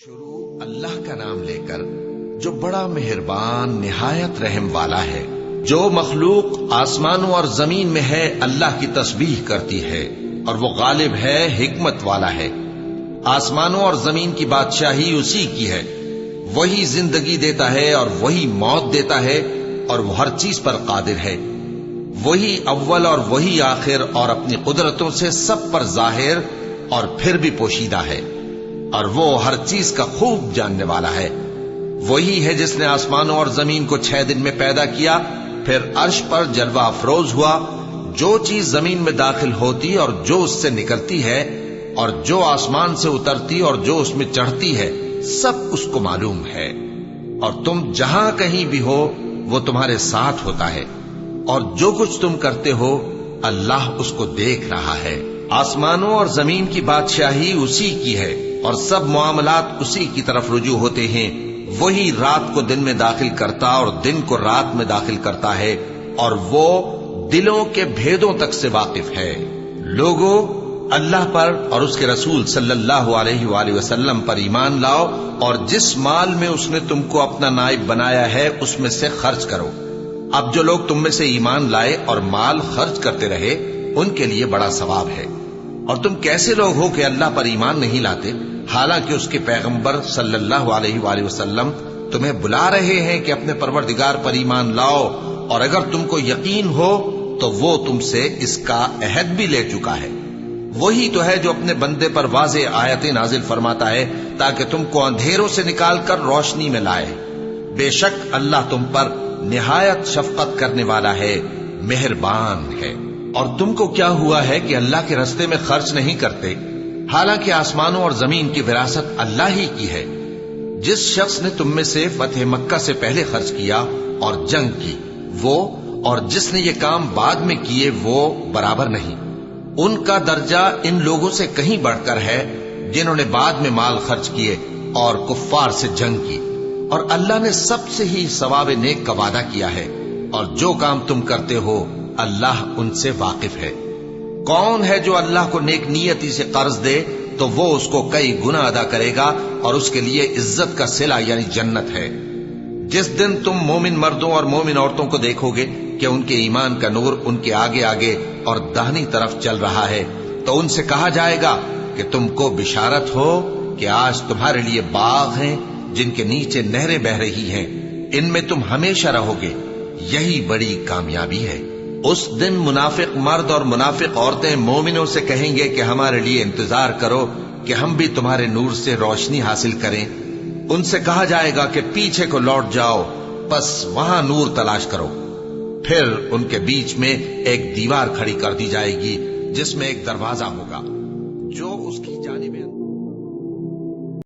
شروع اللہ کا نام لے کر جو بڑا مہربان نہایت رحم والا ہے۔ جو مخلوق آسمانوں اور زمین میں ہے اللہ کی تسبیح کرتی ہے اور وہ غالب ہے، حکمت والا ہے۔ آسمانوں اور زمین کی بادشاہی اسی کی ہے، وہی زندگی دیتا ہے اور وہی موت دیتا ہے اور وہ ہر چیز پر قادر ہے۔ وہی اول اور وہی آخر اور اپنی قدرتوں سے سب پر ظاہر اور پھر بھی پوشیدہ ہے، اور وہ ہر چیز کا خوب جاننے والا ہے۔ وہی ہے جس نے آسمانوں اور زمین کو 6 دن میں پیدا کیا، پھر عرش پر جلوہ افروز ہوا۔ جو چیز زمین میں داخل ہوتی اور جو اس سے نکلتی ہے اور جو آسمان سے اترتی اور جو اس میں چڑھتی ہے، سب اس کو معلوم ہے۔ اور تم جہاں کہیں بھی ہو وہ تمہارے ساتھ ہوتا ہے، اور جو کچھ تم کرتے ہو اللہ اس کو دیکھ رہا ہے۔ آسمانوں اور زمین کی بادشاہی اسی کی ہے اور سب معاملات اسی کی طرف رجوع ہوتے ہیں۔ وہی رات کو دن میں داخل کرتا اور دن کو رات میں داخل کرتا ہے، اور وہ دلوں کے بھیدوں تک سے واقف ہے۔ لوگوں، اللہ پر اور اس کے رسول صلی اللہ علیہ وآلہ وسلم پر ایمان لاؤ، اور جس مال میں اس نے تم کو اپنا نائب بنایا ہے اس میں سے خرچ کرو۔ اب جو لوگ تم میں سے ایمان لائے اور مال خرچ کرتے رہے ان کے لیے بڑا ثواب ہے۔ اور تم کیسے لوگ ہو کہ اللہ پر ایمان نہیں لاتے، حالانکہ اس کے پیغمبر صلی اللہ علیہ وآلہ وسلم تمہیں بلا رہے ہیں کہ اپنے پروردگار پر ایمان لاؤ، اور اگر تم کو یقین ہو تو وہ تم سے اس کا عہد بھی لے چکا ہے۔ وہی تو ہے جو اپنے بندے پر واضح آیتیں نازل فرماتا ہے تاکہ تم کو اندھیروں سے نکال کر روشنی میں لائے۔ بے شک اللہ تم پر نہایت شفقت کرنے والا ہے، مہربان ہے۔ اور تم کو کیا ہوا ہے کہ اللہ کے راستے میں خرچ نہیں کرتے، حالانکہ آسمانوں اور زمین کی وراثت اللہ ہی کی ہے؟ جس شخص نے تم میں سے فتح مکہ سے پہلے خرچ کیا اور جنگ کی، وہ اور جس نے یہ کام بعد میں کیے وہ برابر نہیں۔ ان کا درجہ ان لوگوں سے کہیں بڑھ کر ہے جنہوں نے بعد میں مال خرچ کیے اور کفار سے جنگ کی، اور اللہ نے سب سے ہی ثواب نیک کا وعدہ کیا ہے، اور جو کام تم کرتے ہو اللہ ان سے واقف ہے۔ کون ہے جو اللہ کو نیک نیتی سے قرض دے تو وہ اس کو کئی گنا ادا کرے گا، اور اس کے لیے عزت کا صلہ یعنی جنت ہے۔ جس دن تم مومن مردوں اور مومن عورتوں کو دیکھو گے کہ ان کے ایمان کا نور ان کے آگے آگے اور داہنی طرف چل رہا ہے، تو ان سے کہا جائے گا کہ تم کو بشارت ہو کہ آج تمہارے لیے باغ ہیں جن کے نیچے نہریں بہ رہی ہیں، ان میں تم ہمیشہ رہو گے، یہی بڑی کامیابی ہے۔ اس دن منافق مرد اور منافق عورتیں مومنوں سے کہیں گے کہ ہمارے لیے انتظار کرو کہ ہم بھی تمہارے نور سے روشنی حاصل کریں۔ ان سے کہا جائے گا کہ پیچھے کو لوٹ جاؤ، بس وہاں نور تلاش کرو۔ پھر ان کے بیچ میں ایک دیوار کھڑی کر دی جائے گی جس میں ایک دروازہ ہوگا، جو اس کی جانب